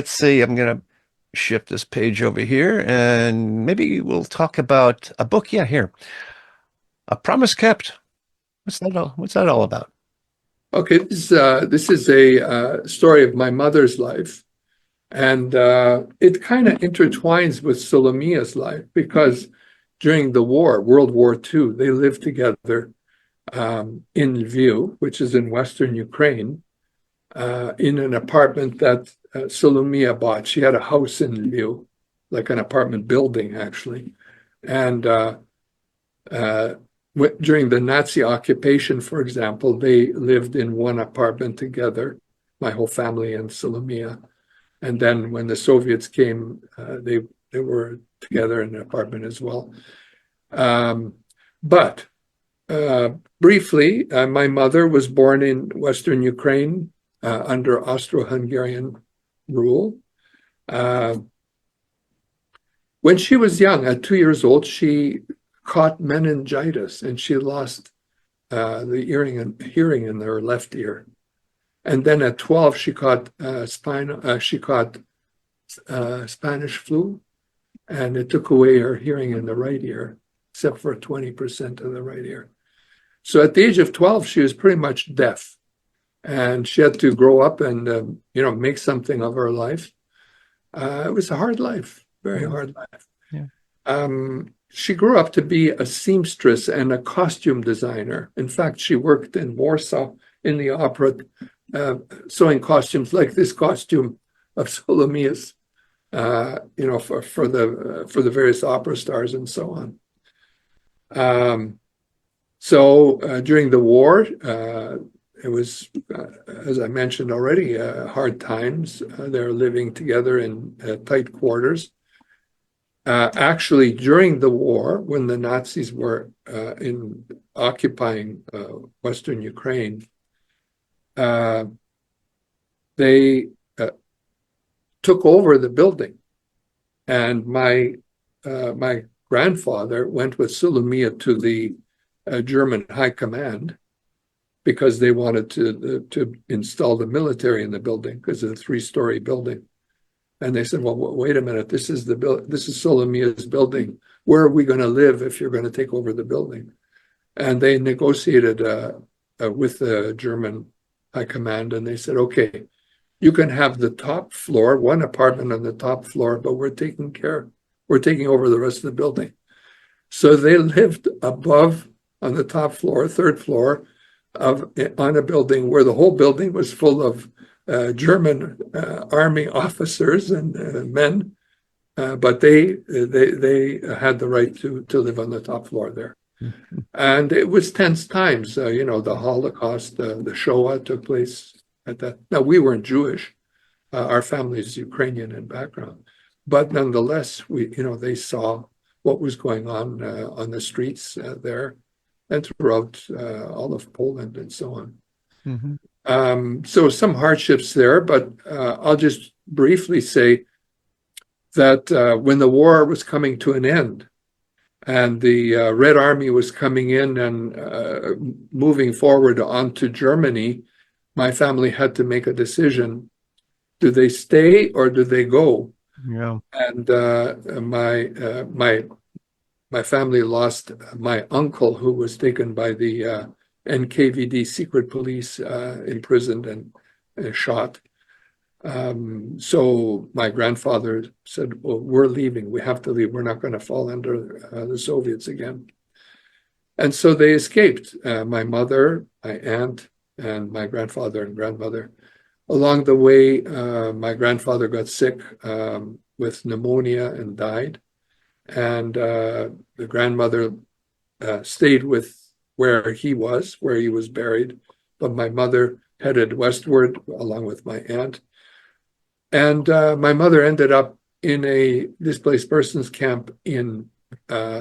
Let's see, I'm going to shift this page over here and maybe we'll talk about a book. Yeah, here. A Promise Kept. What's that all about? Okay, this is a story of my mother's life, and it kind of intertwines with Solomia's life because during the war, World War II, they lived together in Lviv, which is in Western Ukraine, in an apartment that Solomia bought. She had a house in Lviv, like an apartment building, actually, and uh, during the Nazi occupation, for example, they lived in one apartment together, my whole family and Salomia. And then when the Soviets came, they were together in an apartment as well. Um, but briefly, my mother was born in Western Ukraine under Austro-Hungarian rule. Uh, when she was young, at 2 years old, she caught meningitis and she lost the hearing in her left ear. And then at 12, she caught Spanish flu, and it took away her hearing in the right ear, except for 20% of the right ear. So at the age of 12, she was pretty much deaf, and she had to grow up and make something of her life. It was a hard life, very Yeah, hard life. yeah. She grew up to be a seamstress and a costume designer. In fact, she worked in Warsaw in the opera, sewing costumes like this costume of Solomia's, for the various opera stars and so on. So during the war, it was, as I mentioned already, hard times. They're living together in tight quarters. Actually, during the war, when the Nazis were in occupying Western Ukraine, uh, they took over the building, and my grandfather went with Sulomia to the German High Command because they wanted to install the military in the building because it's a three-story building. And they said, "Well, wait a minute. This is Solomia's building. Where are we going to live if you're going to take over the building?" And they negotiated with the German High Command, and they said, "Okay, you can have the top floor, one apartment on the top floor, but we're taking over the rest of the building." So they lived above on the top floor, third floor, on a building where the whole building was full of German army officers and men, but they had the right to live on the top floor there. And it was tense times. The Holocaust, the Shoah took place at that. Now, we weren't Jewish. Our family is Ukrainian in background. But nonetheless, they saw what was going on the streets there and throughout all of Poland and so on. Hmm. So some hardships there, but I'll just briefly say that when the war was coming to an end and the Red Army was coming in and moving forward onto Germany, my family had to make a decision. Do they stay or do they go? Yeah. And my family lost my uncle, who was taken by the NKVD secret police, imprisoned and shot. So my grandfather said, "Well, we're leaving. We have to leave. We're not going to fall under the Soviets again." And so they escaped. My mother, my aunt, and my grandfather and grandmother. Along the way, my grandfather got sick with pneumonia and died. And the grandmother stayed with where he was buried. But my mother headed westward along with my aunt. And my mother ended up in a displaced persons camp in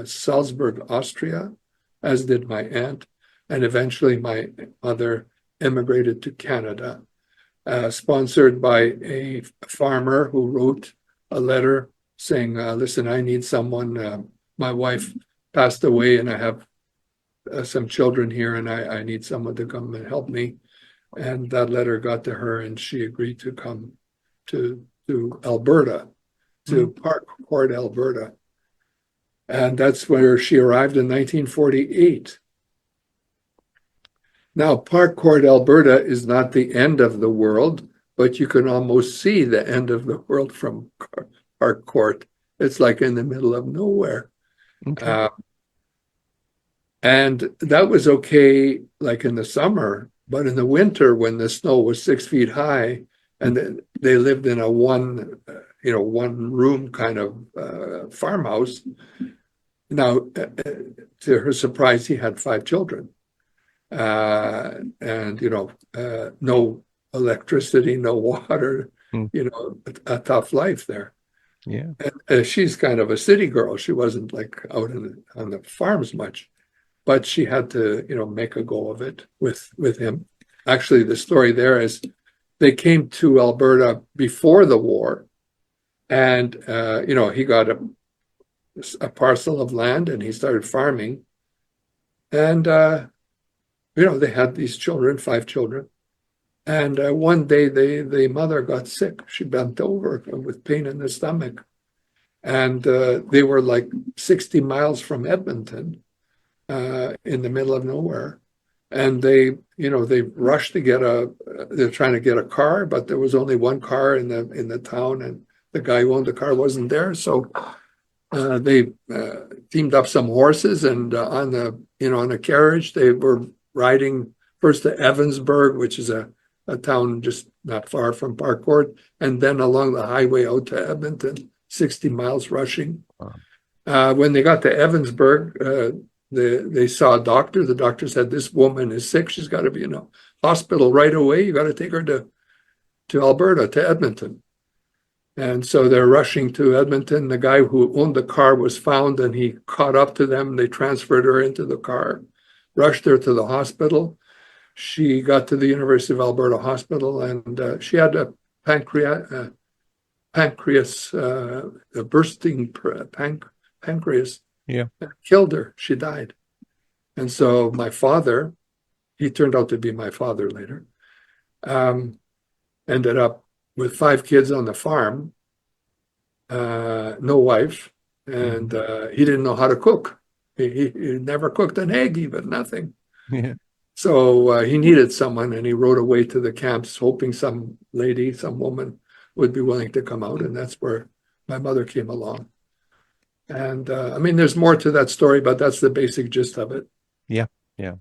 Salzburg, Austria, as did my aunt. And eventually my mother emigrated to Canada, sponsored by a farmer who wrote a letter saying, "Listen, I need someone. My wife passed away and I have some children here and I need someone to come and help me." And that letter got to her and she agreed to come to to Alberta, to Mm. Park Court, Alberta. And that's where she arrived in 1948. Now, Park Court, Alberta is not the end of the world, but you can almost see the end of the world from Park Court. It's like in the middle of nowhere. Okay. Uh, and that was okay, like in the summer, but in the winter, when the snow was 6 feet high, and they lived in a one room kind of farmhouse. Now, to her surprise, he had 5 children, and no electricity, no water, Mm. a tough life there. Yeah. And she's kind of a city girl. She wasn't like out on the farms much, but she had to, make a go of it with him. Actually, the story there is they came to Alberta before the war, and he got a parcel of land and he started farming, and they had these children, 5 children. And one day, the mother got sick. She bent over with pain in the stomach, and they were like 60 miles from Edmonton, in the middle of nowhere. And they rushed to they're trying to get a car, but there was only one car in the town, and the guy who owned the car wasn't there. So they teamed up some horses, and on a carriage, they were riding first to Evansburg, which is a town just not far from Parkcourt, and then along the highway out to Edmonton, 60 miles rushing. Wow. When they got to Evansburg, they saw a doctor. The doctor said, "This woman is sick. She's got to be in a hospital right away. You got to take her to Alberta, to Edmonton." And so they're rushing to Edmonton. The guy who owned the car was found, and he caught up to them. They transferred her into the car, rushed her to the hospital. She got to the University of Alberta Hospital, and she had a pancreas, a bursting pancreas, Yeah. killed her. She died. And so my father, he turned out to be my father later, ended up with 5 kids on the farm, no wife, and he didn't know how to cook. He never cooked an egg, even nothing. Yeah. So he needed someone, and he rode away to the camps, hoping some lady, some woman would be willing to come out. And that's where my mother came along. And I mean, there's more to that story, but that's the basic gist of it. Yeah. Yeah.